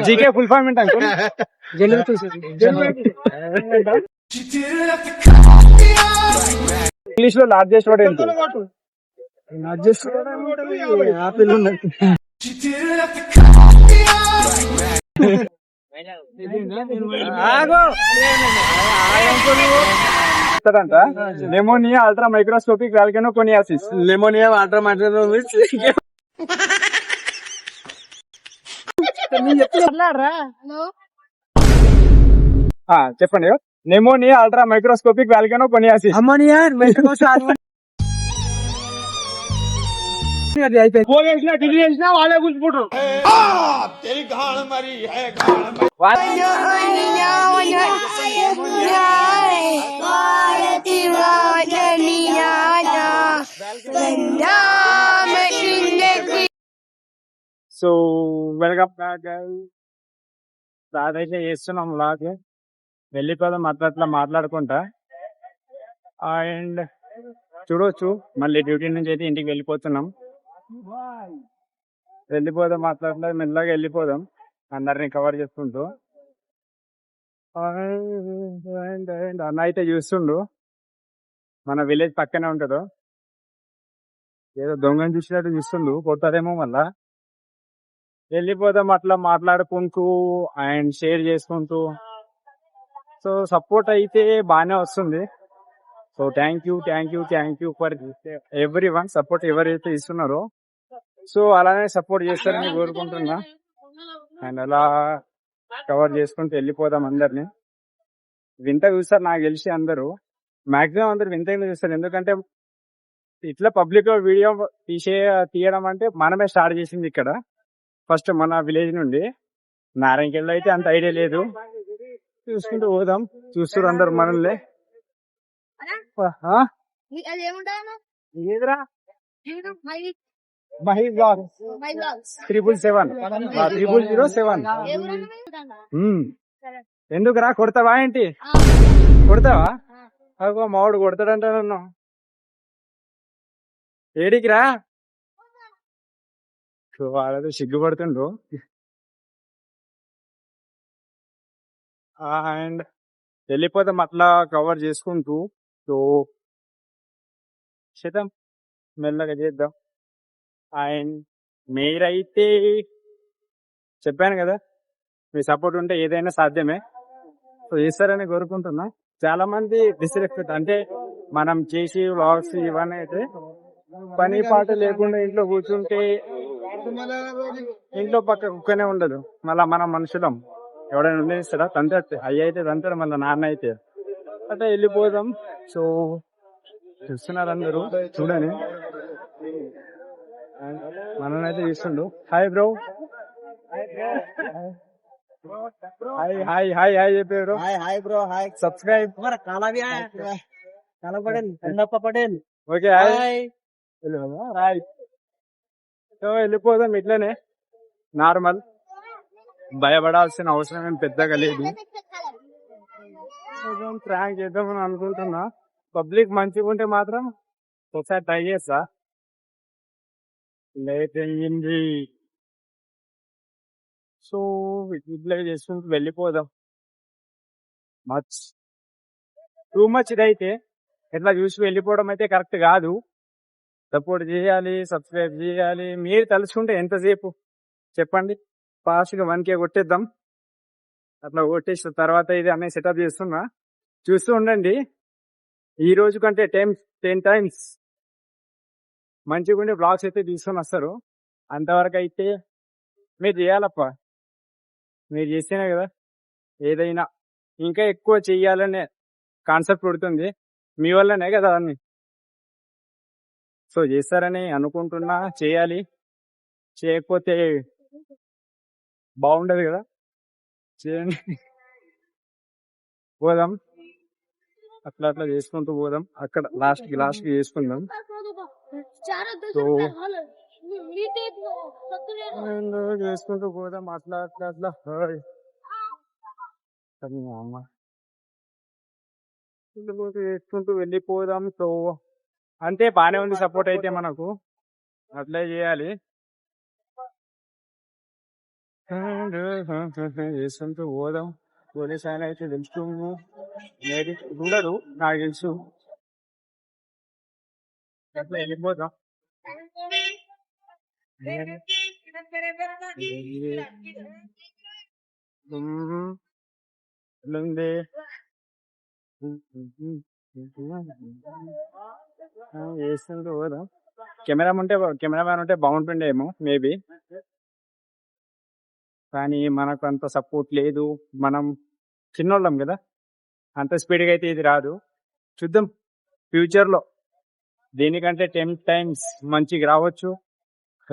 GK full form ఏంటి uncle? English లో largest word ఏంటి? ఆపిల్ ఉన్నది. Pneumonia ultra microscopic volcano coniosis. లెమోనియా వాటర్ మైక్రోస్కోపిక్. చెప్పండి. Pneumonia ultra microscopic volcano coniosis. Ammonia degree చేసినా వాళ్ళే కూర్చుంటారు. So welcome back. స్టార్ట్ అయితే చేస్తున్నాం లాగ్. వెళ్ళిపోదాం అట్లా మాట్లాడుకుంటా. అండ్ చూడవచ్చు మళ్ళీ డ్యూటీ నుంచి అయితే ఇంటికి వెళ్ళిపోతున్నాం. వెళ్ళిపోదాం మాట్లాడలేదు, మెల్లగా వెళ్ళిపోదాం అందరినీ కవర్ చేసుకుంటూ. అండ్ అన్న అయితే చూస్తుండు, మన విలేజ్ పక్కనే ఉంటుందో ఏదో దొంగని చూసినట్టు చూస్తుండు, కొడతారేమో మళ్ళా. వెళ్ళిపోదాం అట్లా మాట్లాడుకుంటూ అండ్ షేర్ చేసుకుంటూ. సో సపోర్ట్ అయితే బాగానే వస్తుంది. So thank you for every one. Support ఎవరైతే ఇస్తున్నారో సో అలానే సపోర్ట్ చేస్తారని కోరుకుంటున్నా. అండ్ అలా కవర్ చేసుకుంటూ వెళ్ళిపోదాం అందరినీ. వింత చూస్తారు నాకు తెలిసి అందరూ, మాక్సిమం అందరు వింతగా చూస్తారు. ఎందుకంటే ఇట్లా పబ్లిక్ లో వీడియో తీయడం అంటే మనమే స్టార్ట్ చేసింది ఇక్కడ ఫస్ట్ మన విలేజ్ నుండి. నారాయణకెళ్ళి అయితే అంత ఐడియా లేదు. చూసుకుంటూ పోదాం. చూస్తారు అందరు మనల్ని. ఏదిరా మహి బ్లాగ్స్ 777 ఎందుకురా కొడతావా ఏంటి? కొడతావా? అగో మావాడు కొడతాడంట నన్ను. ఏడికిరా? వాళ్ళతో సిగ్గుపడుతుండ్రు. అండ్ వెళ్ళిపోతాం అట్లా కవర్ చేసుకుంటూ. సో చేద్దాం, మెల్లగా చేద్దాం. అండ్ మీరైతే చెప్పాను కదా, మీ సపోర్ట్ ఉంటే ఏదైనా సాధ్యమే. సో చేస్తారని కోరుకుంటున్నా. చాలా మంది డిస్రెస్పెక్ట్ అంటే మనం చేసి వ్లాగ్స్ ఇవన్నీ అయితే పని పాట లేకుండా ఇంట్లో కూర్చుంటే ఇంట్లో పక్క కుక్కనే ఉండదు. మళ్ళా మనం మనుషులం, ఎవడైనా ఉండేస్తాడా? తంతే అయ్యి అయితే తంతాడు, మళ్ళీ నాన్న అయితే అట్లా వెళ్ళిపోదాం. సో చూస్తున్నారు అందరూ, చూడని మననైతే చూస్తుండు. హాయ్ బ్రో, హాయ్ చెప్పారు. Hi bro, hi. సబ్స్క్రైబ్ కాలా Patel, Kannappa Patel. Okay hi. So వెళ్ళిపోదాం ఇట్లనే నార్మల్, భయపడాల్సిన అవసరం ఏం పెద్దగా లేదు. ప్రాంక్ చేద్దామని అనుకుంటున్నా. పబ్లిక్ మంచిగా ఉంటే మాత్రం ఒకసారి ట్రై చేస్తా. లేట్ అయ్యింది. సో ఇట్లా చేసుకుంటూ వెళ్ళిపోదాం. టూ మచ్ ఇదైతే ఇట్లా చూసి వెళ్ళిపోవడం అయితే కరెక్ట్ కాదు. సపోర్ట్ చేయాలి, సబ్స్క్రైబ్ చేయాలి. మీరు తలుచుకుంటే ఎంతసేపు చెప్పండి. ఫాస్ట్గా 1K కొట్టేద్దాం. అట్లా కొట్టేసిన తర్వాత ఇది అన్నీ సెటప్ చేస్తున్నా, చూస్తూ ఉండండి. ఈ రోజు కంటే 10 times మంచిగా ఉండే బ్లాగ్స్ అయితే తీసుకొని వస్తారు. అంతవరకు అయితే మీరు చేయాలప్ప. మీరు చేస్తేనే కదా ఏదైనా ఇంకా ఎక్కువ చెయ్యాలనే కాన్సెప్ట్ పుడుతుంది. మీ వల్లనే కదా అన్ని. సో చేస్తారని అనుకుంటున్నా. చేయాలి, చేయకపోతే బాగుండదు కదా. చేయండి, పోదాం అట్లా చేసుకుంటూ పోదాం. అక్కడ లాస్ట్ కి చేసుకుందాం. సో చేసుకుంటూ పోదాం అట్లా చేసుకుంటూ వెళ్ళిపోదాం. సో అంతే, బానే ఉంది సపోర్ట్ అయితే మనకు. అట్లే చేయాలి. వేసుకుంటూ పోదాం. పోలీస్ ఆయన అయితే తెలుసు ఉండదు నాకు తెలుసు. అట్లా వెళ్ళిపోదాం. ఎట్లుంది? వేసుకుంటూ పోదాం. కెమెరామ్యాన్ ఉంటే బాగుంటుండేమో మేబీ, కానీ మనకు అంత సపోర్ట్ లేదు. మనం చిన్నోళ్ళం కదా, అంత స్పీడ్గా అయితే ఇది రాదు. చూద్దాం ఫ్యూచర్ లో దీనికంటే 10 times మంచిగా రావచ్చు.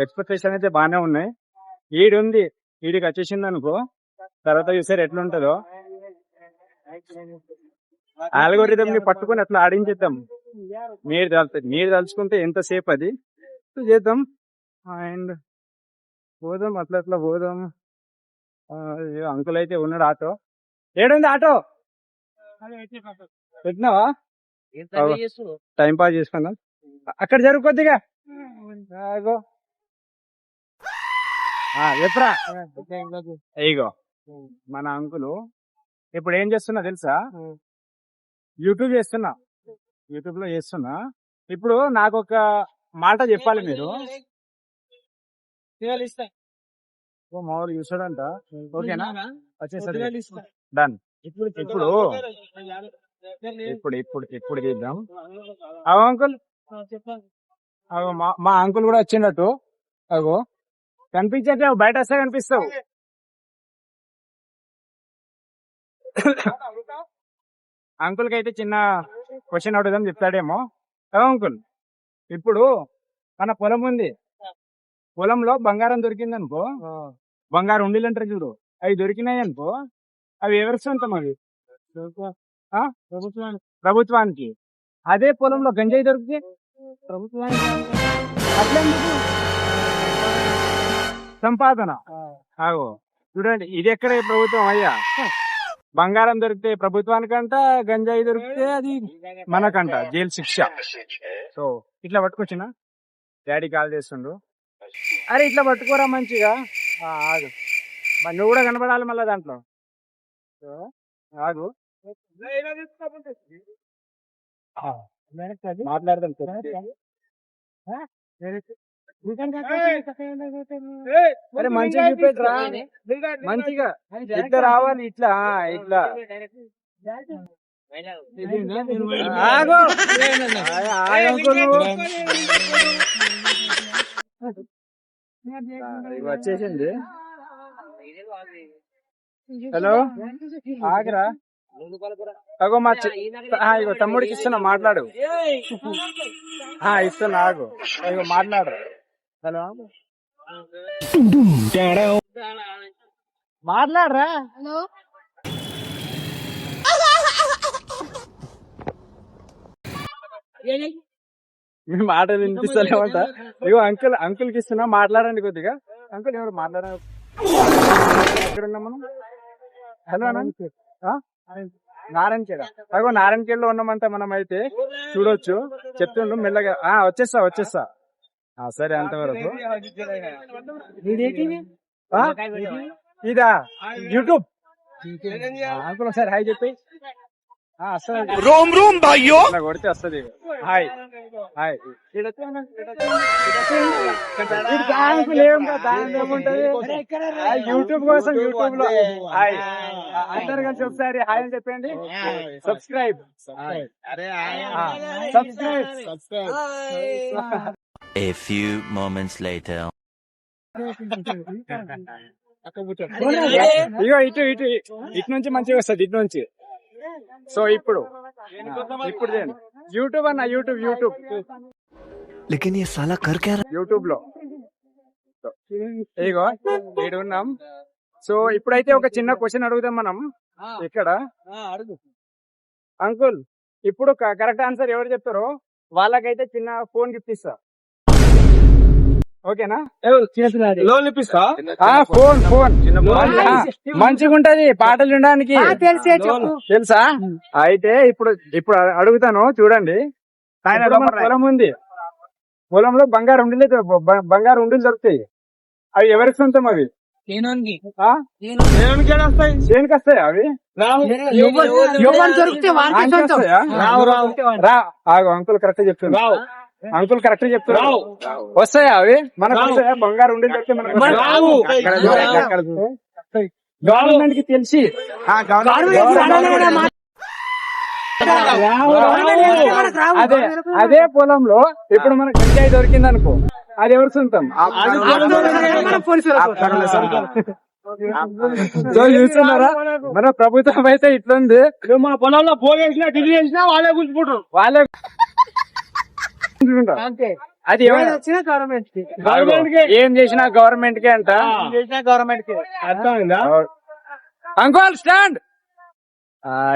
ఎక్స్పెక్టేషన్ అయితే బాగానే ఉన్నాయి. ఈడుంది, ఈడికి వచ్చేసింది అనుకో, తర్వాత చూసారు ఎట్లుంటుందో. ఆల్గోరిథం ని పట్టుకొని అట్లా ఆడించేద్దాం. మీరు తలుచుకుంటే ఎంతసేపు అది చేద్దాం. అండ్ పోదాం, అట్లా అట్లా పోదాం. అంకుల్ అయితే ఉన్నాడు. ఆటో ఏడుంది? ఆటో పెట్టినావా? టైం పాస్ చేసుకుందాం. అక్కడ జరుగు కొద్దిగా. చెప్పరా. ఇగో మన అంకులు ఇప్పుడు ఏం చేస్తున్నా తెలుసా? యూట్యూబ్ లో చేస్తున్నా. ఇప్పుడు నాకు ఒక మాట చెప్పాలి మీరు. మామూలు చూసాడంట. ఓకేనా? వచ్చేసరి డన్. ఇప్పుడు చేద్దాం. అగో అంకుల్, అగో మా అంకుల్ కూడా వచ్చిండట్టు. అగో కనిపించట్లే, బయట వస్తే కనిపిస్తావు. అంకుల్ కి అయితే చిన్న క్వశ్చన్ అడుగుదాం, చెప్తాడేమో. అగో అంకుల్, ఇప్పుడు మన పొలం ఉంది. పొలంలో బంగారం దొరికింది అనుకో, బంగారం ఉండీలు అంటారు చూడు, అవి దొరికినాయి అనుకో, అవి ఎవరి సొంతం? అవి ప్రభుత్వానికి. అదే పొలంలో గంజాయి దొరికితే ప్రభుత్వానికి. అట్లెందుకు? సంపాదన. ఆగో చూడండి, ఇది ఎక్కడ ప్రభుత్వం అయ్యా? బంగారం దొరికితే ప్రభుత్వానికంట, గంజాయి దొరికితే అది మనకంట, జైలు శిక్ష. సో ఇట్లా పట్టుకొచ్చినా, డాడీ కాల్ చేస్తుండు. అరే ఇట్లా పట్టుకోరా మంచిగా. ఆగు, మరి నువ్వు కూడా కనపడాలి మళ్ళా దాంట్లో. ఆగు, మాట్లాడదాం. అరే మంచిగా చూపెట్టరా, మంచిగా ఇట్లా రావాలి. ఇట్లా ఇట్లా ఆగు. వచ్చేసింది. హలో, ఆగరా. అగో ఇగో తమ్ముడికి ఇస్తున్నా, మాట్లాడు. ఇస్తున్నా, ఆగు. ఇగో మాట్లాడు. హలో, మాట్లాడరా. మీ మాటలు వినిపిస్తలేమంట. ఇగో అంకుల్కి ఇస్తున్నా, మాట్లాడండి కొద్దిగా. అంకుల్ ఎవరు మాట్లాడ? ఎక్కడ ఉన్నాం మనం? హలో నారాయణఖేడ్. అగో నారాయణఖేడ్ లో ఉన్నామంట మనం. అయితే చూడొచ్చు, చెప్తుండు మెల్లగా. వచ్చేస్తా. సరే, అంతవరకు. ఇదా యూట్యూబ్ అంకుల్, ఒకసారి హాయ్ చెప్పి. కొడితే వస్తుంది. Hi hi. యూట్యూబ్ కోసం, యూట్యూబ్ లో హాయ్. అందరు కలిసి ఒకసారి హాయ్ అని చెప్పండి. Subscribe. A few moments later. ఇగో ఇటు నుంచి మంచిగా వస్తుంది, ఇటు నుంచి. సో ఇప్పుడు యూట్యూబ్ అన్న, యూట్యూబ్ लेकिन ये साला कर क्या रहा? యూట్యూబ్ లో ఇగో ఈడు ఉన్నాం. సో ఇప్పుడైతే ఒక చిన్న క్వశ్చన్ అడుగుదాం మనం ఇక్కడ. అంకుల్, ఇప్పుడు కరెక్ట్ ఆన్సర్ ఎవరు చెప్తారో వాళ్ళకైతే చిన్న ఫోన్ గిఫ్ట్ ఇస్తా. ఓకేనా? లోన్ ఇప్పిస్తా. ఫోన్ మంచిగా ఉంటది, పాటలు వినడానికి. తెలుసా? అయితే ఇప్పుడు అడుగుతాను, చూడండి. పొలం ఉంది, పొలంలో బంగారు ఉండీలు దొరుకుతాయి. అవి ఎవరికి సొంతం? అవి ఆ? దేనికి వస్తాయి అవి ఆనికి వస్తాయా? రా ఆగు, అంకుల్ కరెక్ట్ చెప్తున్నారు. అంకుల్ కరెక్ట్ చెప్తున్నారు. వస్తాయా అవి మనకు వస్తాయా? బంగారు ఉండేది వస్తే మనకు గవర్నమెంట్ కి తెలిసి అదే అదే పొలంలో ఇప్పుడు మనకు గంజాయి దొరికింది అనుకో, అది ఎవరు సొంతం? సో చూస్తున్నారా, మన ప్రభుత్వం అయితే ఇట్లుంది. మన పొలంలో పోగేసినా టికెట్ చేసినా వాళ్ళే కూర్చుంటారు. వాళ్ళే అది గవర్నమెంట్ కి ఏం చేసినా గవర్నమెంట్ కే అంట. చేసినా గవర్నమెంట్ కి అర్థమైందా? అంకుల్ స్టాండ్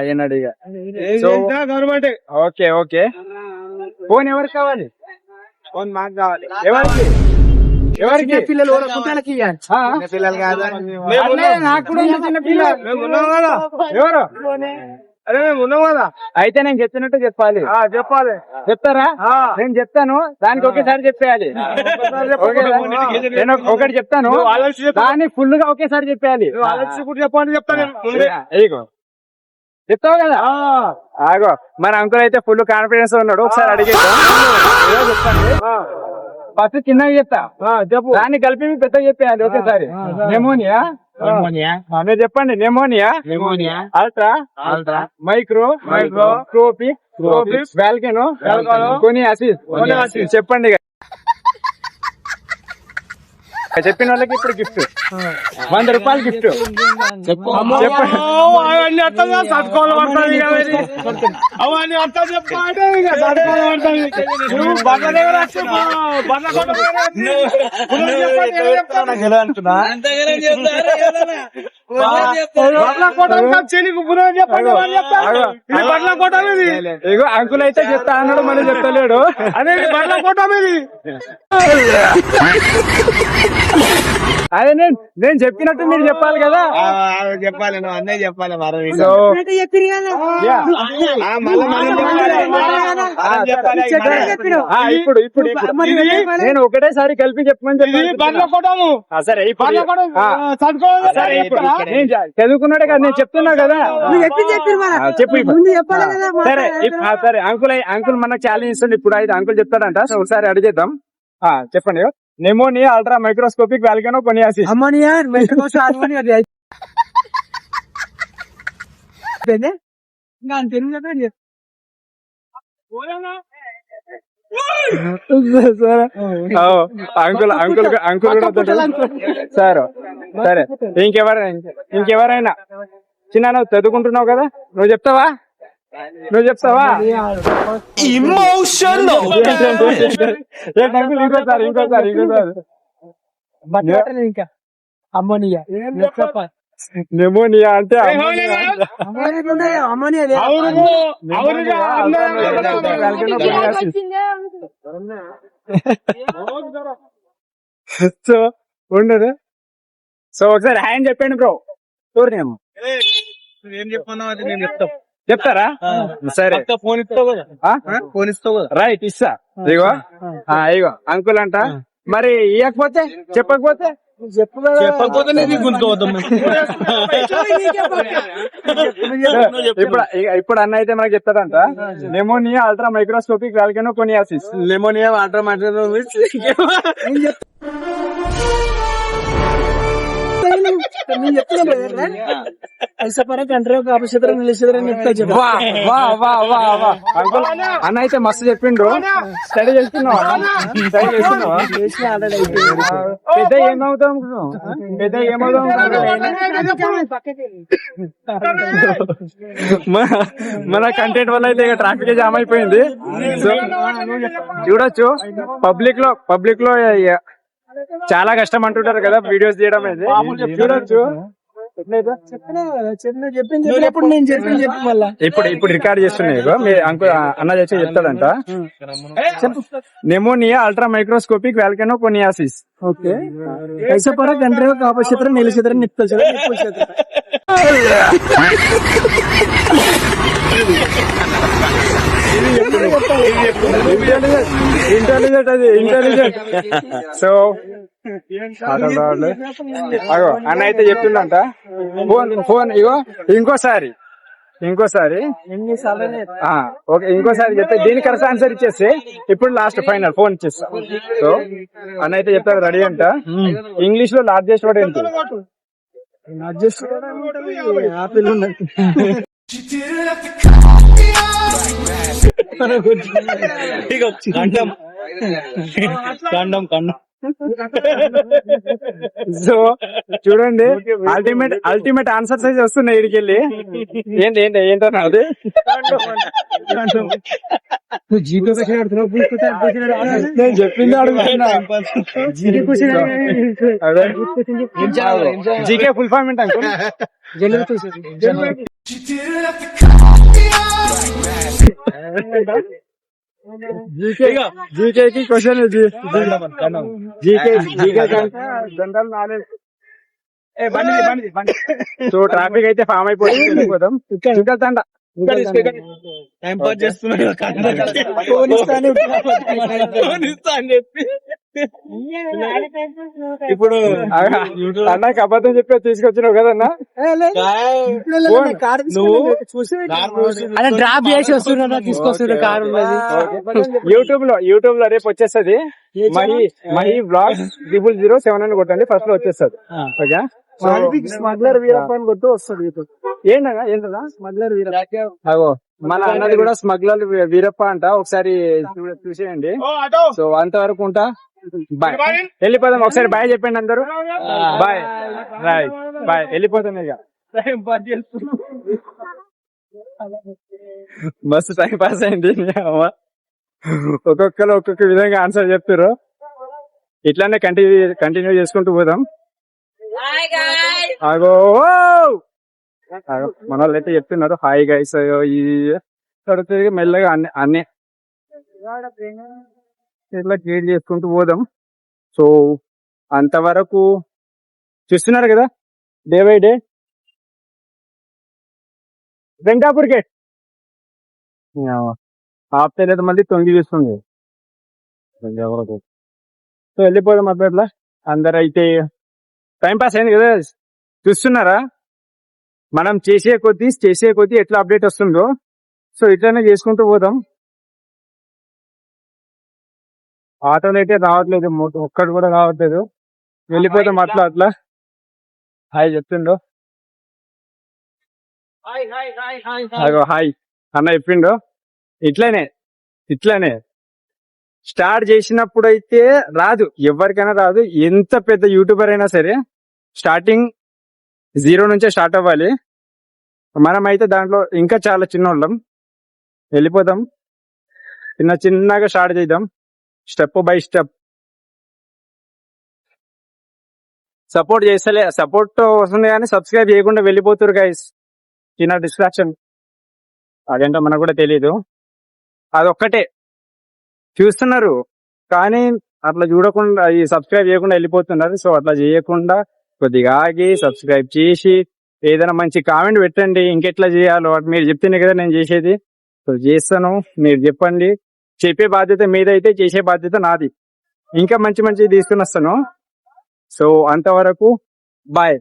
ఈయనడిగా. Government okay okay. ఫోన్ ఎవరికి కావాలి? ఫోన్ మాకు కావాలి. ఎవరికి ఎవరికి? పిల్లలు పిల్లలకి ఆ? పిల్లలు కాదు. అట్లే నాకు కూడా ఉంది చిన్న పిల్ల. మేము ఉన్నాం కదా. ఎవరు? అరే మేము ఉన్నాం కదా. అయితే నేను చెప్పినట్టు చెప్పాలి. చెప్పాలి. చెప్తారా? నేను చెప్తాను, దానికి ఒకేసారి చెప్పేయాలి. నేను ఒకటి చెప్తాను, దాన్ని ఫుల్ గా ఒకేసారి చెప్పేయాలి. చెప్పండి చెప్తాను. ఇగో చెప్తావు కదా. ఆగో, మన అంకుల్ అయితే ఫుల్ కాన్ఫిడెన్స్ ఉన్నాడు. ఒకసారి అడిగేద్దాం. ఏదో చెప్పండి. ఫస్ట్ చిన్నగా చెప్తా, చెప్పు. దాన్ని కలిపి పెద్దగా చెప్పేయాలి ఒకేసారి. నెమోనియా. మీరు చెప్పండి. Pneumonia, ultra micro scopic volcano కొనియాసిస్. చెప్పండి. చెప్పిన వాళ్ళకి ఇప్పుడు గిఫ్ట్ 100 రూపాయలు గిఫ్ట్. చెప్పండి. అవన్నీ అర్థం కాదు, తట్టుకోవాలి పడుతుంది. అవన్నీ అర్థం చెప్పాలి. నువ్వు బట్ల దగ్గర వచ్చి బట్ల కొట్ట బట్ల కొట్ట చెలికి పునః చెప్పండి. ఇది బట్ల కొట్ట మీది. ఇగో అంకుల్ అయితే చెప్తా అన్నాడు, మనం చెప్తలేడు. అదే బట్ల కొట్ట మీది. అదే నేను చెప్పినట్టు మీరు చెప్పాలి కదా. చెప్పాలి, నువ్వు అన్నయ్య చెప్పాలి. సో ఇప్పుడు ఇప్పుడు నేను ఒకటేసారి కలిపి చెప్పమని చెప్పి సరే. నేను చదువుకున్నాడే కదా, నేను చెప్తున్నా కదా. చెప్పు సరే. సరే అంకుల్ మనకు ఛాలెంజ్ ఇస్తుంది. ఇప్పుడు అయితే అంకుల్ చెప్తాడంట. సో ఒకసారి అడిగేద్దాం. చెప్పండి. Pneumonia, ultra microscopic volcano coniosis. Ammonia microscopic uncle కూడా సార్. సరే, ఇంకెవరైనా చిన్న, నువ్వు చదువుకుంటున్నావు కదా, నువ్వు చెప్తావా? Emotional. ఇంకోసారి ఇంకా అమ్మోనియా నెమోనియా అంటే సో ఉండదు. సో ఒకసారి ఆయన చెప్పండి బ్రో. చూడనేమో ఏం చెప్పన్నావు అది నేను చెప్తాం. చెప్తారా? సరే. ఫోన్ ఇస్తావు కదా. ఫోన్ ఇస్తావు కదా. రైట్, ఇస్తా. ఇగో అంకుల్ అంట. మరి ఇవ్వకపోతే, చెప్పకపోతే చెప్పకపోతే ఇప్పుడు అన్న అయితే మనకు చెప్తాడంట. Pneumonia, ultra microscopic volcano కొనియాసిస్. Pneumonia, water అన్న అయితే మస్తు చెప్పిండు. స్టడీ చేస్తున్నావా? పెద్ద ఏమవుతాం మన కంటెంట్ వల్ల అయితే ట్రాఫిక్ జామ్ అయిపోయింది. సో చూడొచ్చు, పబ్లిక్ లో చాలా కష్టం అంటుంటారు కదా వీడియోస్ చేయడం అనేది. చూడొచ్చు. ఇప్పుడు రికార్డ్ చేస్తున్నాయి. మీ అంకుల్ అన్న చేసి చెప్తాడంట. Pneumonia, ultra microscopic volcano కొనియాసిస్. Okay. కాపక్షేత్రం, నీలక్షేత్రం, నిప్తల క్షేత్రం. ఇంటెలిజెంట్. సో ఆటలు రావట్లేదు. అగో అన్న అయితే చెప్తుండంట ఫోన్ ఇగో ఇంకోసారి ఓకే ఇంకోసారి చెప్తే దీనికి కరెక్ట్ ఆన్సర్ ఇచ్చేస్తే ఇప్పుడు లాస్ట్ ఫైనల్ ఫోన్ ఇచ్చేస్తా. సో అన్న అయితే చెప్తారు రెడీ అంట. ఇంగ్లీష్ లో లార్జెస్ట్ వర్డ్ ఏంటి? ఆపిల్ ఉన్నది. సో చూడండి అల్టిమేట్ ఆన్సర్స్ అయితే వస్తున్నాయి ఇక్కడికి వెళ్ళి. ఏంటన్నా అది నేను చెప్పింది అడుగుతున్నా. జీకే ఫుల్ ఫామ్ ఏంటి అంకుల్? జీకేకి question GK general knowledge. So traffic అయితే ఫామ్ అయిపోయింది. పోదాం టైం పాస్ చేస్తున్నాడు ఇప్పుడు అన్నకి అబద్ధం చెప్పి తీసుకొచ్చినావు కదన్నా. డ్రాప్ చేసి వస్తున్నా తీసుకొస్తున్నా కారు. యూట్యూబ్ లో రేపు వచ్చేస్తుంది మహి బ్లాగ్స్ 007 అని కొట్టండి, ఫస్ట్ లో వచ్చేస్తుంది. ఓకే స్మగ్లర్ వీరప్ప అని కొట్టు వస్తుంది. ఏంటన్నా స్మగ్లర్ వీరప్ప? అగో మన అన్నది కూడా స్మగ్లర్ వీరప్ప అంట, ఒకసారి చూసేయండి. సో అంతవరకు ఉంటా, బాయ్. వెళ్ళిపోదాం. ఒకసారి బాయ్ చెప్పండి అందరూ. బాయ్ బాయ్ వెళ్ళిపోతాను ఇక. మస్తు టైం పాస్ అయింది. ఒక్కొక్కరు ఒక్కొక్క విధంగా ఆన్సర్ చెప్తారు. ఇట్లానే కంటిన్యూ చేసుకుంటూ పోదాం. అగో మన వాళ్ళు అయితే చెప్తున్నారు హాయ్ గైస్. అడుగుతుంది మెల్లగా అన్ని ఇట్లా క్రియేట్ చేసుకుంటూ పోదాం. సో అంతవరకు చూస్తున్నారు కదా డే బై డే. వెంకాపూర్ గేట్ ఆపితే లేదు, మళ్ళీ తొంగి చూస్తుంది. సో వెళ్ళిపోదాం అట్లా. అందరు అయితే టైం పాస్ అయింది కదా, చూస్తున్నారా మనం చేసే కొద్దీ ఎట్లా అప్డేట్ వస్తుందో. సో ఇట్లానే చేసుకుంటూ పోదాం. ఆటోలు అయితే రావట్లేదు, ఒక్కటి కూడా రావట్లేదు. వెళ్ళిపోతాం అట్లా. హాయ్ చెప్తుండో. అగో హాయ్ అన్న చెప్పిండో. ఇట్లానే స్టార్ట్ చేసినప్పుడు అయితే రాదు, ఎవరికైనా రాదు. ఎంత పెద్ద యూట్యూబర్ అయినా సరే స్టార్టింగ్ 0 నుంచే స్టార్ట్ అవ్వాలి. మనం అయితే దాంట్లో ఇంకా చాలా చిన్నోళ్ళం. వెళ్ళిపోదాం, చిన్నగా స్టార్ట్ చేద్దాం, స్టెప్ బై స్టెప్. సపోర్ట్ వస్తుంది కానీ సబ్స్క్రైబ్ చేయకుండా వెళ్ళిపోతారు గైస్. చిన్న డిస్ట్రాక్షన్, అదేంటో మనకు కూడా తెలీదు. అదొక్కటే చూస్తున్నారు కానీ అట్లా చూడకుండా, ఈ సబ్స్క్రైబ్ చేయకుండా వెళ్ళిపోతున్నారు. సో అట్లా చేయకుండా కొద్దిగా ఆగి సబ్స్క్రైబ్ చేసి ఏదైనా మంచి కామెంట్ పెట్టండి. ఇంకెట్లా చేయాలో మీరు చెప్తేనే కదా నేను చేసేది. సో చేస్తాను, మీరు చెప్పండి. చెప్పే బాధ్యత మీదైతే, చేసే బాధ్యత నాది. ఇంకా మంచి తీసుకుని వస్తాను. సో అంతవరకు బాయ్.